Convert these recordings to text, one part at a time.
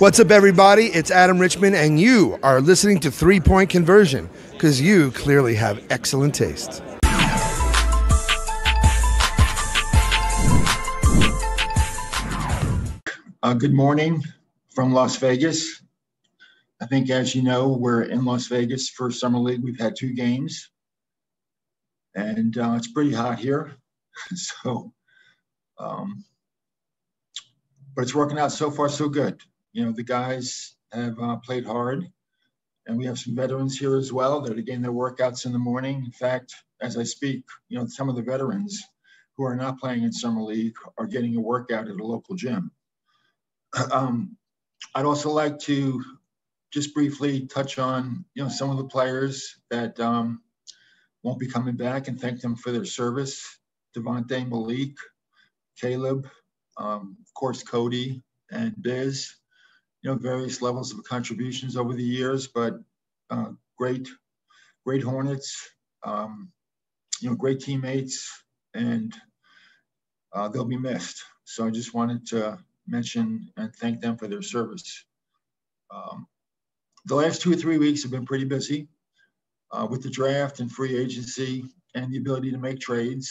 What's up, everybody? It's Adam Richman, and you are listening to 3 Point Conversion, because you clearly have excellent taste. Good morning from Las Vegas. I think, as you know, we're in Las Vegas for Summer League. We've had 2 games, and it's pretty hot here. But it's working out so far so good. You know, the guys have played hard, and we have some veterans here as well that are getting their workouts in the morning. In fact, as I speak, you know, some of the veterans who are not playing in Summer League are getting a workout at a local gym. I'd also like to just briefly touch on, you know, some of the players that won't be coming back and thank them for their service. Devontae, Malik, Caleb, of course, Cody and Biz, you know, various levels of contributions over the years, but great Hornets, you know, great teammates, and they'll be missed. So I just wanted to mention and thank them for their service. The last 2 or 3 weeks have been pretty busy with the draft and free agency and the ability to make trades.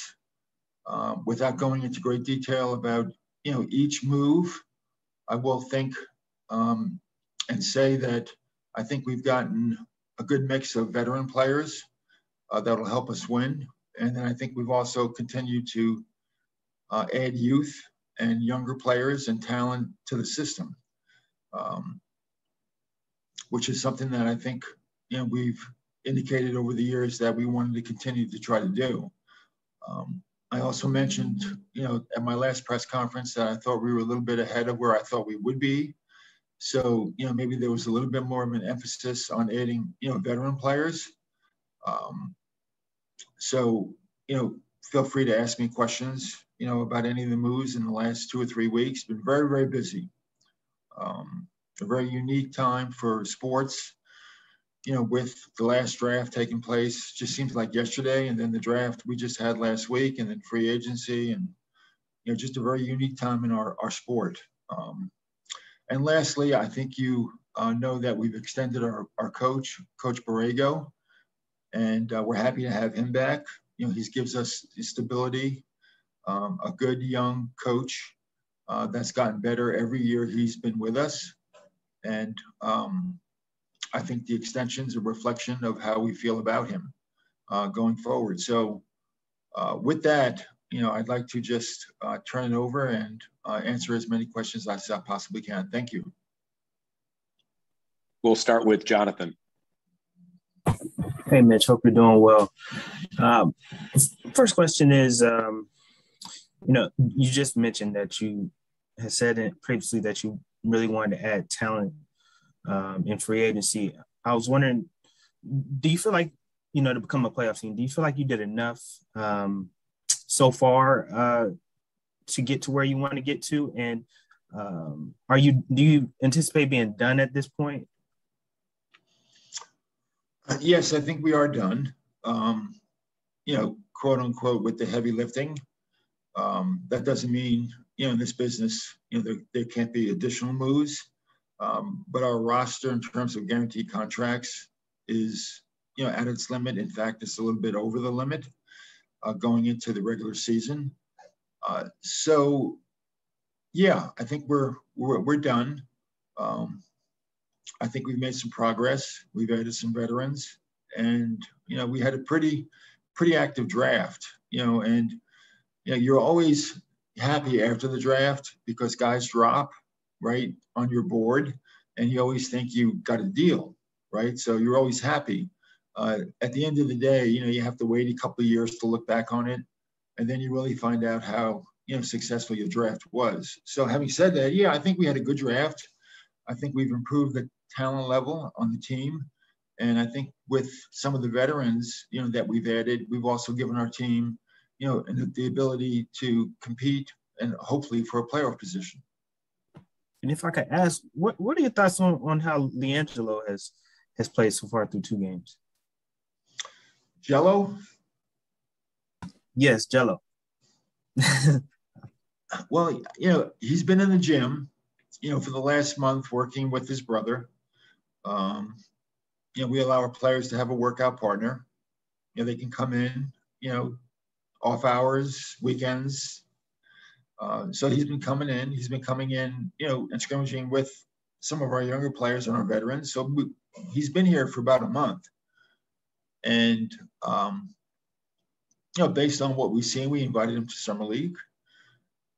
Without going into great detail about, you know, each move, I will think and say that I think we've gotten a good mix of veteran players that'll help us win. And then I think we've also continued to add youth and younger players and talent to the system, which is something that I think, you know, we've indicated over the years that we wanted to continue to try to do. I also mentioned, you know, at my last press conference that I thought we were a little bit ahead of where I thought we would be. So, you know, maybe there was a little bit more of an emphasis on adding, you know, veteran players. So, you know, feel free to ask me questions, you know, about any of the moves in the last 2 or 3 weeks. Been very, very busy. A very unique time for sports, you know, with the last draft taking place, just seems like yesterday, and then the draft we just had last week, and then free agency, and, you know, just a very unique time in our sport. And lastly, I think you know that we've extended our coach, Coach Borrego, and we're happy to have him back. You know, he gives us stability, a good young coach that's gotten better every year he's been with us. And I think the extension's a reflection of how we feel about him going forward. So with that, you know, I'd like to just turn it over and answer as many questions as I possibly can. Thank you. We'll start with Jonathan. Hey, Mitch, hope you're doing well. First question is, you know, you just mentioned that you had said previously that you really wanted to add talent in free agency. I was wondering, do you feel like, you know, to become a playoff team, do you feel like you did enough so far to get to where you want to get to? And do you anticipate being done at this point? Yes, I think we are done, you know, quote unquote, with the heavy lifting. That doesn't mean, you know, in this business, you know, there can't be additional moves. But our roster in terms of guaranteed contracts is, you know, at its limit. In fact, it's a little bit over the limit going into the regular season. So, yeah, I think we're done. I think we've made some progress. We've added some veterans, and, you know, we had a pretty active draft, you know, and, you know, you're always happy after the draft because guys drop right on your board, and you always think you got a deal, right? So you're always happy. At the end of the day, you know, you have to wait a couple of years to look back on it, and then you really find out how, you know, successful your draft was. So having said that, yeah, I think we had a good draft. I think we've improved the talent level on the team, and I think with some of the veterans, you know, that we've added, we've also given our team, you know, the ability to compete and hopefully for a playoff position. And if I could ask, what are your thoughts on how LiAngelo has played so far through 2 games? Jello? Yes, Jello. Well, you know, he's been in the gym. for the last month working with his brother, we allow our players to have a workout partner. They can come in, off hours, weekends. So he's been coming in. He's been coming in, and scrimmaging with some of our younger players and our veterans. So he's been here for about a month. And, based on what we've seen, we invited him to Summer League.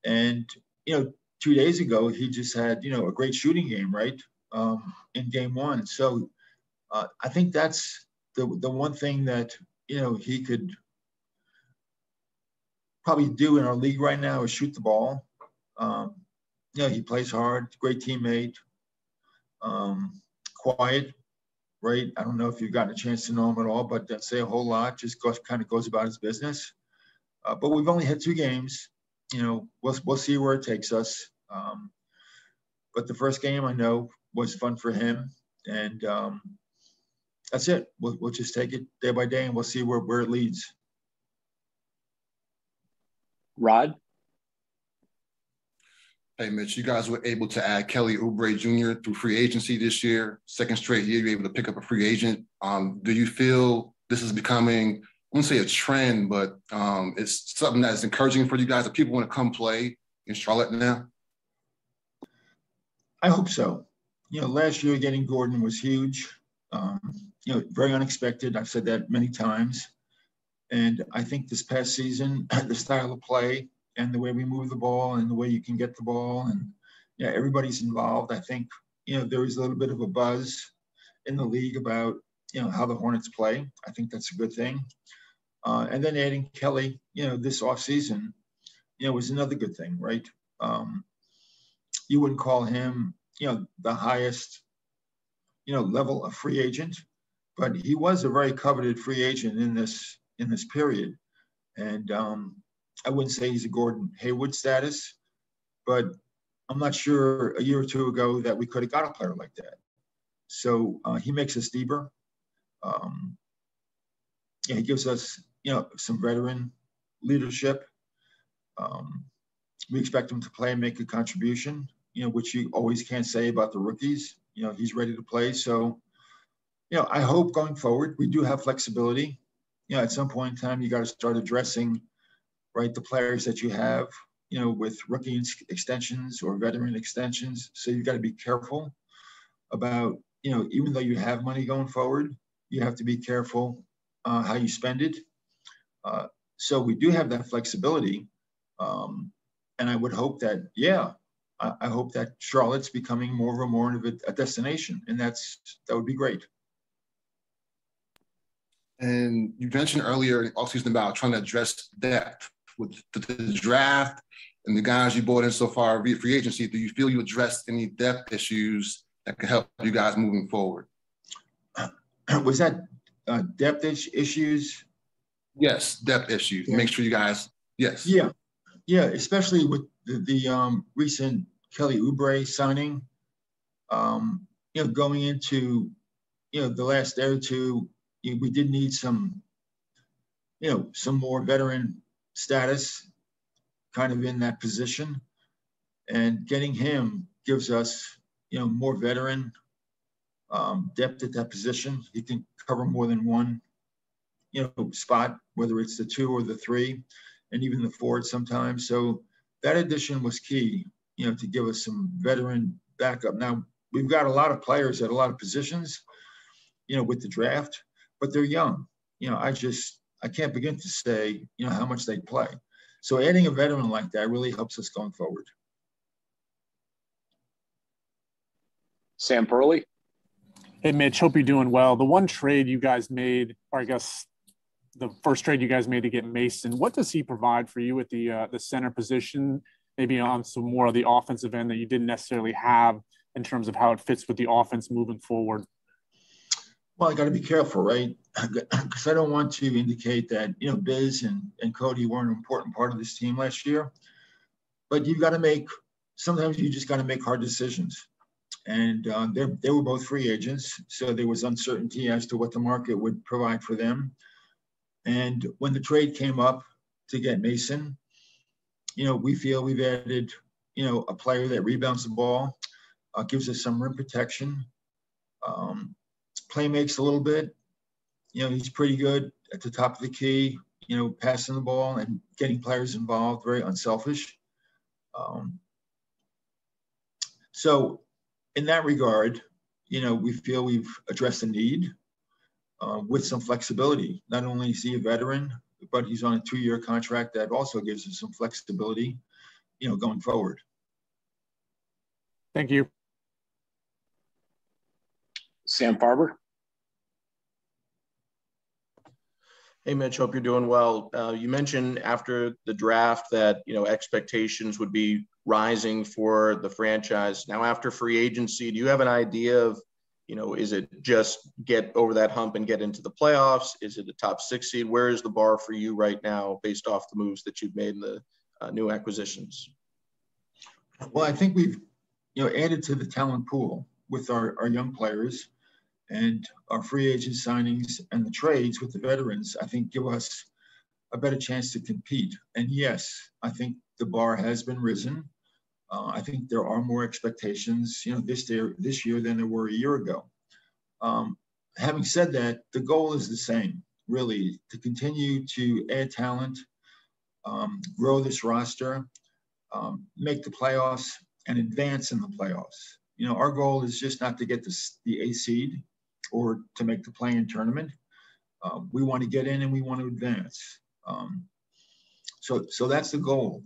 And, 2 days ago, he just had, a great shooting game, right, in game one. So I think that's the one thing that, he could probably do in our league right now is shoot the ball. He plays hard, great teammate, quiet, right? I don't know if you've gotten a chance to know him at all, but doesn't say a whole lot, just kind of goes about his business. But we've only had 2 games. We'll see where it takes us. But the first game I know was fun for him. And that's it. We'll just take it day by day and we'll see where it leads. Rod? Hey, Mitch, you guys were able to add Kelly Oubre Jr. through free agency this year. Second straight year, you're able to pick up a free agent. Do you feel this is becoming, I wouldn't say a trend, but it's something that's encouraging for you guys that people want to come play in Charlotte now? I hope so. Last year getting Gordon was huge. Very unexpected. I've said that many times. And I think this past season, the style of play and the way we move the ball and the way you can get the ball and everybody's involved. I think, there is a little bit of a buzz in the league about, how the Hornets play. I think that's a good thing. And then adding Kelly, this offseason, was another good thing, right? You wouldn't call him, the highest, level of free agent, but he was a very coveted free agent in this period. And I wouldn't say he's a Gordon Hayward status, but I'm not sure a year or two ago that we could have got a player like that. So he makes us deeper. He gives us, some veteran leadership. We expect him to play and make a contribution, which you always can't say about the rookies. He's ready to play. So, I hope going forward, we do have flexibility. At some point in time, you got to start addressing, right, the players that you have, with rookie extensions or veteran extensions. So you've got to be careful about, even though you have money going forward, you have to be careful how you spend it. So we do have that flexibility. And I would hope that, I hope that Charlotte's becoming more of a destination, and that would be great. And you mentioned earlier in offseason about trying to address depth with the draft and the guys you brought in so far via free agency. Do you feel you addressed any depth issues that could help you guys moving forward? Was that depth issues? Yes, depth issues. Yeah. Make sure you guys, yes. Yeah, especially with the recent Kelly Oubre signing. Going into, the last day or two, we did need some more veteran status kind of in that position. And getting him gives us, more veteran depth at that position. He can cover more than one, spot, whether it's the 2 or the 3, and even the forward sometimes. So that addition was key, to give us some veteran backup. Now, we've got a lot of players at a lot of positions, with the draft, but they're young. I can't begin to say, how much they play. So adding a veteran like that really helps us going forward. Sam Perley. Hey, Mitch, hope you're doing well. The one trade you guys made, or I guess the first trade you guys made to get Mason, what does he provide for you at the center position, maybe on some more of the offensive end that you didn't necessarily have in terms of how it fits with the offense moving forward? Well, I got to be careful, right? Because I don't want to indicate that, Biz and Cody weren't an important part of this team last year. But you've got to sometimes you just got to make hard decisions. And they were both free agents, so there was uncertainty as to what the market would provide for them. And when the trade came up to get Mason, we feel we've added, a player that rebounds the ball. gives us some rim protection. Play makes a little bit. He's pretty good at the top of the key, passing the ball and getting players involved, very unselfish. So in that regard, we feel we've addressed the need with some flexibility. Not only is he a veteran, but he's on a 2-year contract that also gives us some flexibility, going forward. Thank you. Sam Farber. Hey, Mitch, hope you're doing well. You mentioned after the draft that, expectations would be rising for the franchise. Now, after free agency, do you have an idea of, is it just get over that hump and get into the playoffs? Is it a top 6 seed? Where is the bar for you right now based off the moves that you've made in the new acquisitions? Well, I think we've, added to the talent pool with our young players. And our free agent signings and the trades with the veterans, I think, give us a better chance to compete. And yes, I think the bar has been risen. I think there are more expectations, this year than there were a year ago. Having said that, the goal is the same, really, to continue to add talent, grow this roster, make the playoffs, and advance in the playoffs. Our goal is just not to get the A seed or to make the play-in tournament. We want to get in and we want to advance. So that's the goal.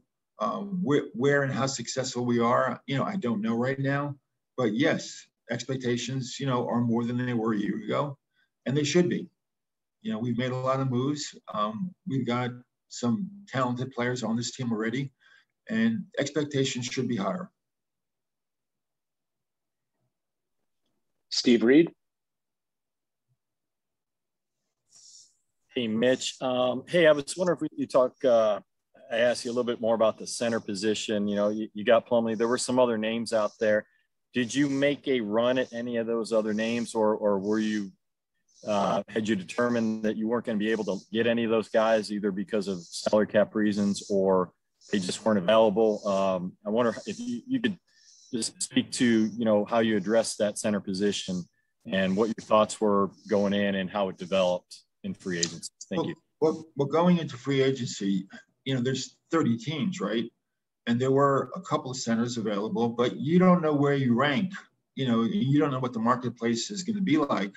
Where and how successful we are, I don't know right now. But yes, expectations, are more than they were a year ago, and they should be. We've made a lot of moves. We've got some talented players on this team already, and expectations should be higher. Steve Reed. Hey, Mitch. Hey, I was wondering if you talk, I asked you a little bit more about the center position. You got Plumlee. There were some other names out there. Did you make a run at any of those other names, or were you, had you determined that you weren't going to be able to get any of those guys either because of salary cap reasons or they just weren't available? I wonder if you could just speak to, how you addressed that center position and what your thoughts were going in and how it developed in free agency. Thank you. Well, going into free agency, there's 30 teams, right? And there were a couple of centers available, but you don't know where you rank. You don't know what the marketplace is going to be like,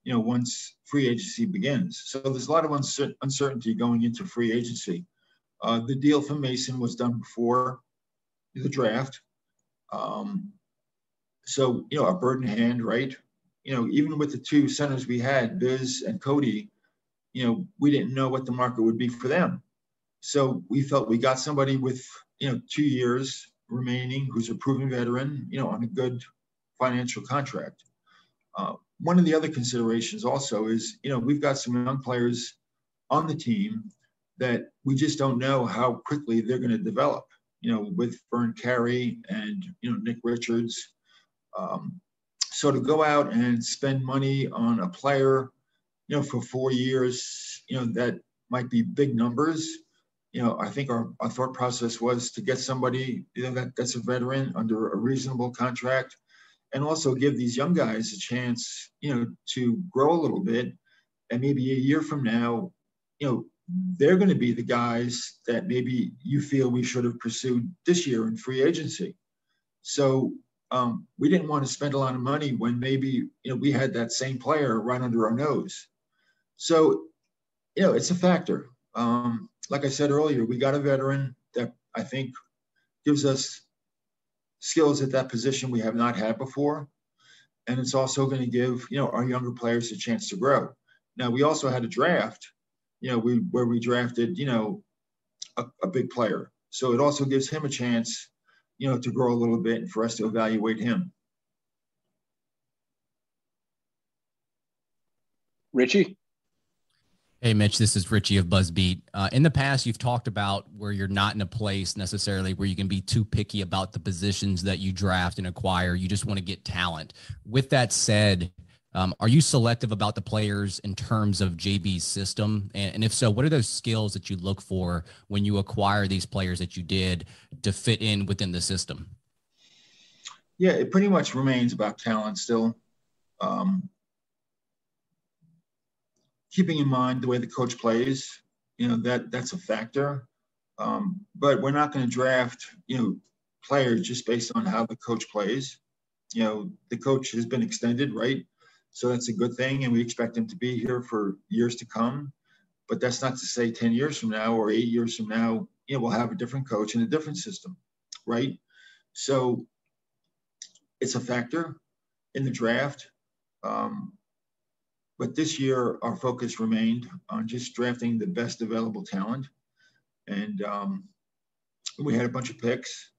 once free agency begins. So there's a lot of uncertainty going into free agency. The deal for Mason was done before the draft. So, a bird in hand, right? Even with the 2 centers we had, Biz and Cody, we didn't know what the market would be for them. So we felt we got somebody with, 2 years remaining who's a proven veteran, on a good financial contract. One of the other considerations also is, we've got some young players on the team that we just don't know how quickly they're going to develop, with Vern Carey and, Nick Richards. So to go out and spend money on a player, for 4 years, that might be big numbers. I think our thought process was to get somebody, that's a veteran under a reasonable contract, and also give these young guys a chance, to grow a little bit. And maybe a year from now, they're going to be the guys that maybe you feel we should have pursued this year in free agency. So we didn't want to spend a lot of money when maybe, we had that same player right under our nose. So, it's a factor. Like I said earlier, we got a veteran that I think gives us skills at that position we have not had before. And it's also going to give, our younger players a chance to grow. Now, we also had a draft, where we drafted, a big player. So it also gives him a chance, to grow a little bit and for us to evaluate him. Richie? Hey, Mitch, this is Richie of BuzzBeat. In the past, you've talked about where you're not in a place necessarily where you can be too picky about the positions that you draft and acquire. You just want to get talent. With that said, are you selective about the players in terms of JB's system? And if so, what are those skills that you look for when you acquire these players that you did to fit in within the system? Yeah, it pretty much remains about talent still. Um, Keeping in mind the way the coach plays, that's a factor. But we're not going to draft, players just based on how the coach plays. The coach has been extended, right? So that's a good thing, and we expect him to be here for years to come. But that's not to say 10 years from now or 8 years from now, we'll have a different coach and a different system, right? So it's a factor in the draft. But this year, our focus remained on just drafting the best available talent. And we had a bunch of picks.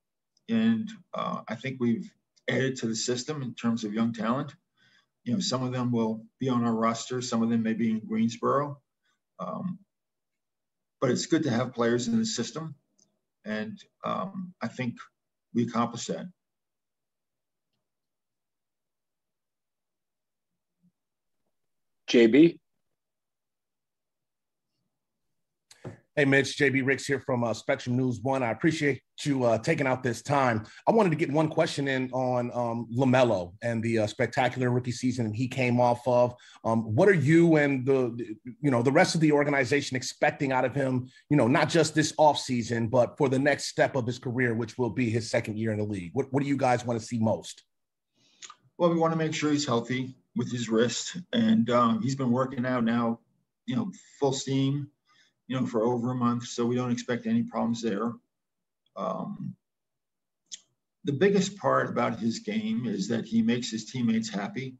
And I think we've added to the system in terms of young talent. Some of them will be on our roster. Some of them may be in Greensboro. But it's good to have players in the system. And I think we accomplished that. JB? Hey, Mitch, JB Ricks here from Spectrum News 1. I appreciate you taking out this time. I wanted to get one question in on LaMelo and the spectacular rookie season he came off of. What are you and the rest of the organization expecting out of him, not just this offseason, but for the next step of his career, which will be his second year in the league? What do you guys want to see most? Well, we want to make sure he's healthy with his wrist. And he's been working out now, full steam, for over a month, so we don't expect any problems there. The biggest part about his game is that he makes his teammates happy,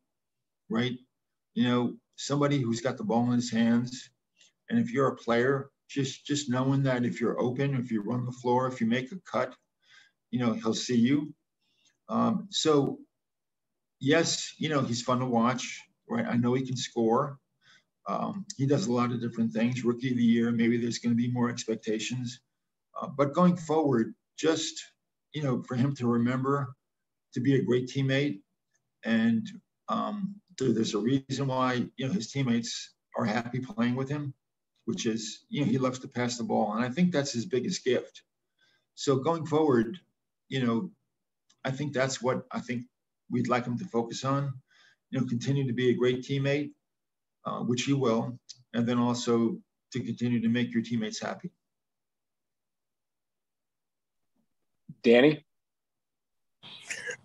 right? Somebody who's got the ball in his hands, and if you're a player, just knowing that if you're open, if you run the floor, if you make a cut, he'll see you. So, yes, he's fun to watch, right? I know he can score. He does a lot of different things. Rookie of the year, maybe there's going to be more expectations. But going forward, just, for him to remember to be a great teammate. And there's a reason why, his teammates are happy playing with him, which is, he loves to pass the ball. And I think that's his biggest gift. So going forward, I think that's what I think we'd like him to focus on, continue to be a great teammate, which he will, and then also to continue to make your teammates happy. Danny?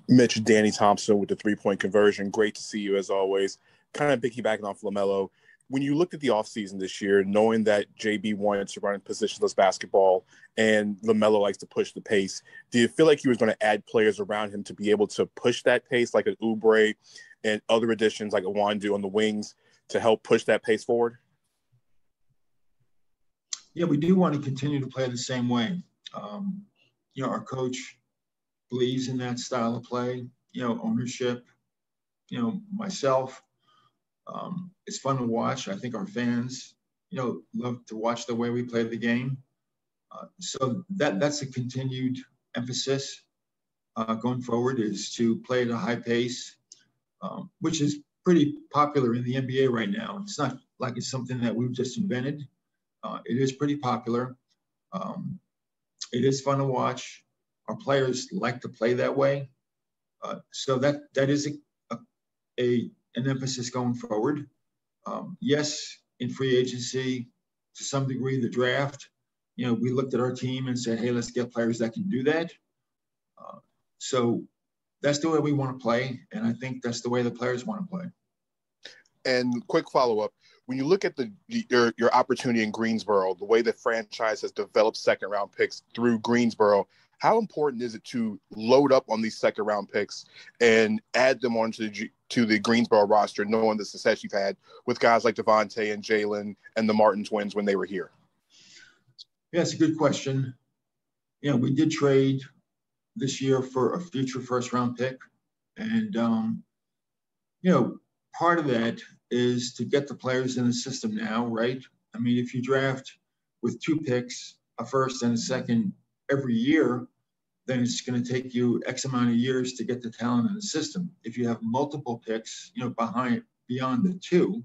Mitch, Danny Thompson with the three-point conversion. Great to see you as always. Kind of piggybacking off LaMelo. When you looked at the offseason this year, knowing that JB wanted to run positionless basketball and LaMelo likes to push the pace, do you feel like he was going to add players around him to be able to push that pace, like an Oubre and other additions like a Wandu on the wings, to help push that pace forward? Yeah, we do want to continue to play the same way. Our coach believes in that style of play, ownership, myself. It's fun to watch. I think our fans, love to watch the way we play the game. So that's a continued emphasis going forward, is to play at a high pace, which is pretty popular in the NBA right now. It's not like it's something that we've just invented. It is pretty popular. It is fun to watch. Our players like to play that way. So that is an emphasis going forward. Yes, in free agency, to some degree, the draft, we looked at our team and said, hey, let's get players that can do that. So that's the way we want to play, and I think that's the way the players want to play. And quick follow-up, when you look at your opportunity in Greensboro, the way the franchise has developed second-round picks through Greensboro, how important is it to load up on these second-round picks and add them onto the Greensboro roster, knowing the success you've had with guys like Devontae and Jalen and the Martin twins when they were here? Yeah, it's a good question. We did trade this year for a future first-round pick. And, part of that is to get the players in the system now, right? I mean, if you draft with 2 picks, a first and a second every year, then it's going to take you X amount of years to get the talent in the system. If you have multiple picks, beyond the 2,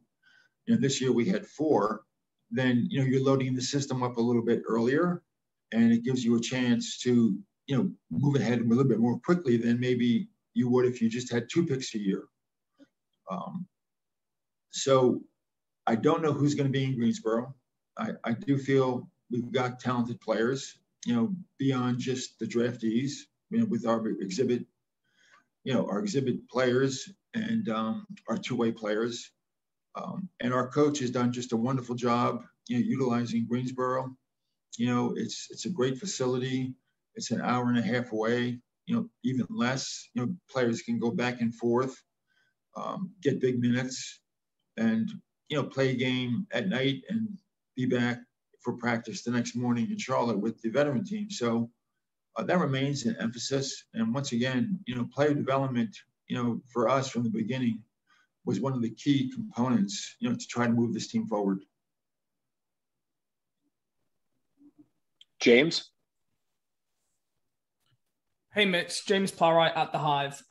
this year we had 4, then, you're loading the system up a little bit earlier, and it gives you a chance to, move ahead a little bit more quickly than maybe, you would if you just had 2 picks a year. So I don't know who's going to be in Greensboro. I do feel we've got talented players, beyond just the draftees, with our exhibit, our exhibit players and our two-way players. And our coach has done just a wonderful job, utilizing Greensboro. It's a great facility. It's an hour and a half away, even less. Players can go back and forth, get big minutes, and play a game at night and be back for practice the next morning in Charlotte with the veteran team. So that remains an emphasis. And once again, player development, for us from the beginning was one of the key components, to try to move this team forward. James? Hey, Mitch. James Plowright at The Hive.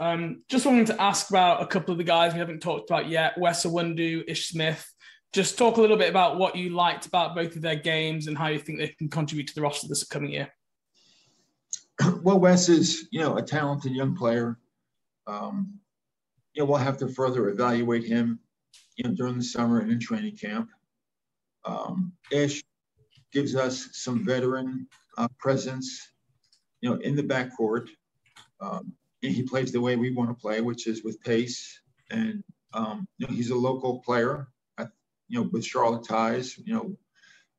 Just wanted to ask about a couple of the guys we haven't talked about yet, Wes Iwundu, Ish Smith. Just talk a little bit about what you liked about both of their games and how you think they can contribute to the roster this coming year. Well, Wes is, a talented young player. We'll have to further evaluate him, during the summer and in training camp. Ish gives us some veteran presence, in the backcourt. And he plays the way we want to play, which is with pace. And, he's a local player, with Charlotte ties,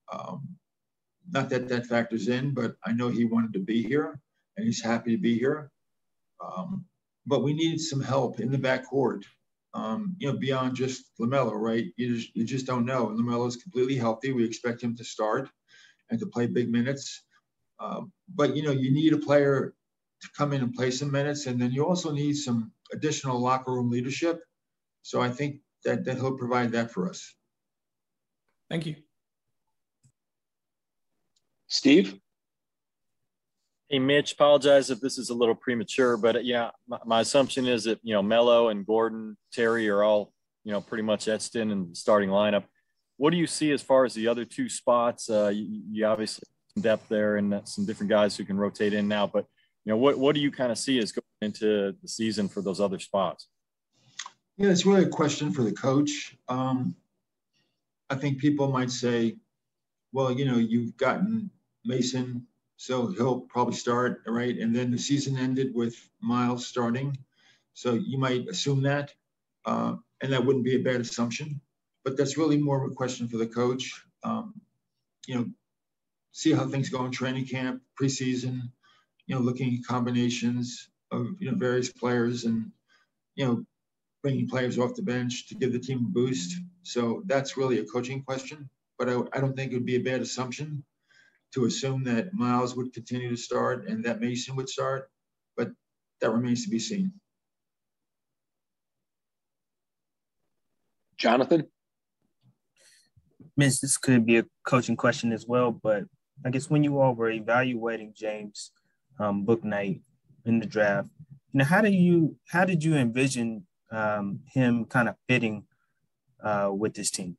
not that that factors in, but I know he wanted to be here and he's happy to be here. But we needed some help in the backcourt, beyond just LaMelo, right? You just don't know. And LaMelo is completely healthy. We expect him to start and to play big minutes. But, you need a player to come in and play some minutes. And then you also need some additional locker room leadership. So I think that he'll provide that for us. Thank you. Steve? Hey, Mitch, apologize if this is a little premature, but my assumption is that, Melo and Gordon, Terry are all, pretty much etched in the starting lineup. What do you see as far as the other 2 spots? You obviously have some depth there and some different guys who can rotate in now, but, what do you kind of see as going into the season for those other spots? Yeah, it's really a question for the coach. I think people might say, well, you've gotten Mason, so he'll probably start, right? And then the season ended with Miles starting. So you might assume that, and that wouldn't be a bad assumption. But that's really more of a question for the coach. See how things go in training camp, preseason, looking at combinations of, various players and, bringing players off the bench to give the team a boost. So that's really a coaching question. But I don't think it would be a bad assumption to assume that Miles would continue to start and that Mason would start, but that remains to be seen. Jonathan? Mitch, this could be a coaching question as well, but I guess when you all were evaluating James Bouknight in the draft, how did you envision him kind of fitting with this team?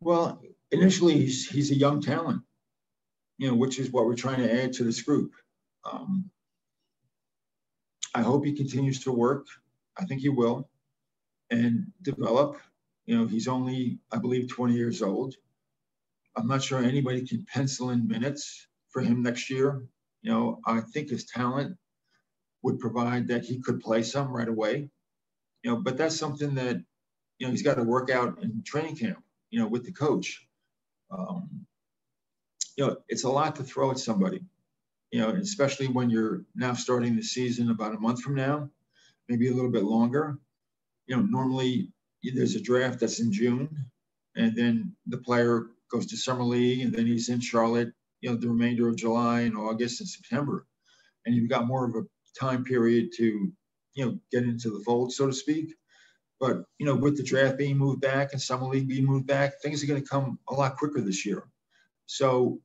Well, initially he's a young talent, which is what we're trying to add to this group. I hope he continues to work. I think he will, and develop. He's only, I believe, 20 years old. I'm not sure anybody can pencil in minutes for him next year. I think his talent would provide that he could play some right away. But that's something that, he's got to work out in training camp, with the coach. It's a lot to throw at somebody, especially when you're now starting the season about a month from now, maybe a little bit longer. Normally there's a draft that's in June, and then the player goes to summer league, and then he's in Charlotte, the remainder of July and August and September. And you've got more of a time period to, get into the fold, so to speak. But, with the draft being moved back and summer league being moved back, things are going to come a lot quicker this year. So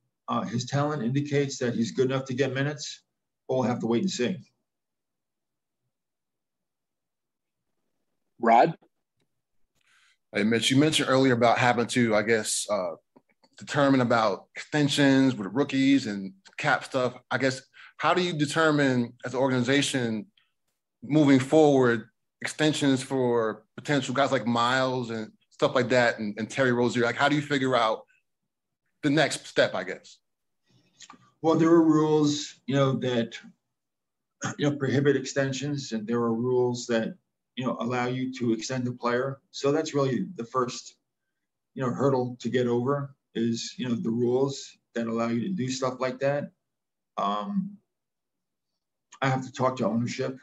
his talent indicates that he's good enough to get minutes. We'll have to wait and see. Rod? Hey, Mitch, you mentioned earlier about having to, I guess, determine about extensions with rookies and cap stuff. I guess how do you determine as an organization moving forward extensions for potential guys like Miles and stuff like that and Terry Rozier? Like, how do you figure out the next step, I guess? Well, there are rules, that, prohibit extensions, and there are rules that, allow you to extend the player. So that's really the first, hurdle to get over is, the rules that allow you to do stuff like that. I have to talk to ownership.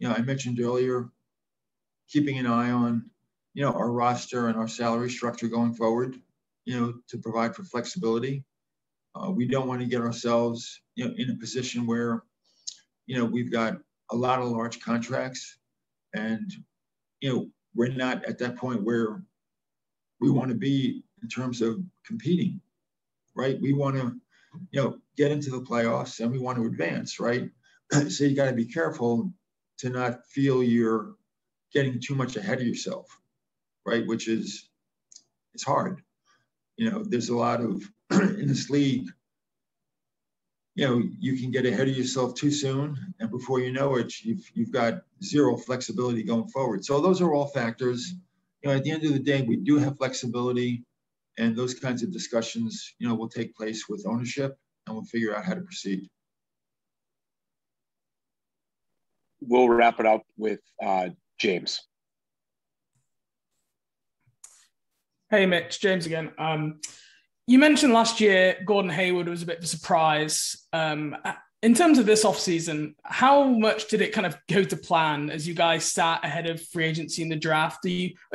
I mentioned earlier, keeping an eye on, our roster and our salary structure going forward, to provide for flexibility. We don't want to get ourselves, in a position where, we've got a lot of large contracts and, we're not at that point where we want to be in terms of competing, right? We want to, get into the playoffs and we want to advance, right? So you got to be careful to not feel you're getting too much ahead of yourself, right? Which is, it's hard. There's a lot of, in this league, you can get ahead of yourself too soon. And before you know it, you've got zero flexibility going forward. So those are all factors. At the end of the day, we do have flexibility, and those kinds of discussions, will take place with ownership, and we'll figure out how to proceed. We'll wrap it up with James. Hey, Mitch, James again. You mentioned last year Gordon Hayward was a bit of a surprise. In terms of this offseason, how much did it kind of go to plan as you guys sat ahead of free agency in the draft? Are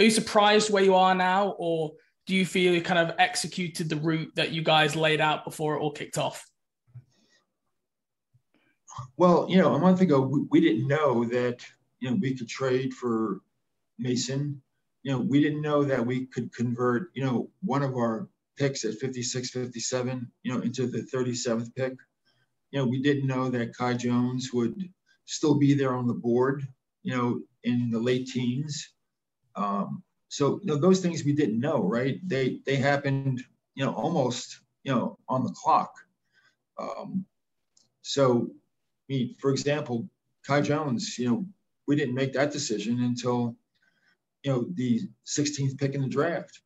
you surprised where you are now, or do you feel you kind of executed the route that you guys laid out before it all kicked off? Well, a month ago, we didn't know that, we could trade for Mason. We didn't know that we could convert, one of our picks at 56, 57, into the 37th pick. We didn't know that Kai Jones would still be there on the board, in the late teens. So, those things we didn't know, right? They happened, almost, on the clock. So, for example, Kai Jones, we didn't make that decision until, the 16th pick in the draft.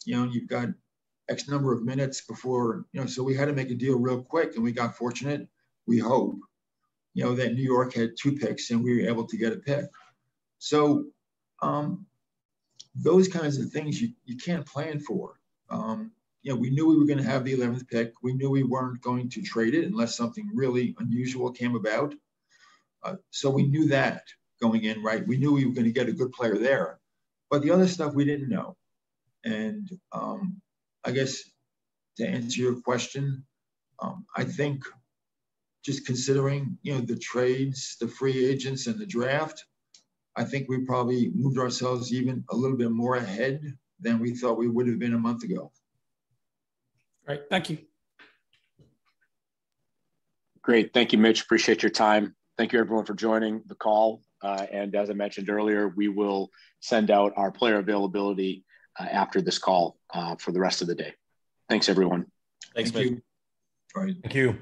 You've got X number of minutes before, so we had to make a deal real quick, and we got fortunate, we hope, that New York had 2 picks and we were able to get a pick. So those kinds of things you can't plan for. We knew we were going to have the 11th pick. We knew we weren't going to trade it unless something really unusual came about. So we knew that going in, right? We knew we were going to get a good player there. But the other stuff we didn't know. And I guess to answer your question, I think just considering, the trades, the free agents, and the draft, I think we probably moved ourselves even a little bit more ahead than we thought we would have been a month ago. Great. Thank you. Great. Thank you, Mitch. Appreciate your time. Thank you, everyone, for joining the call. And as I mentioned earlier, we will send out our player availability after this call for the rest of the day. Thanks, everyone. Thanks, Mitch. All right. Thank you.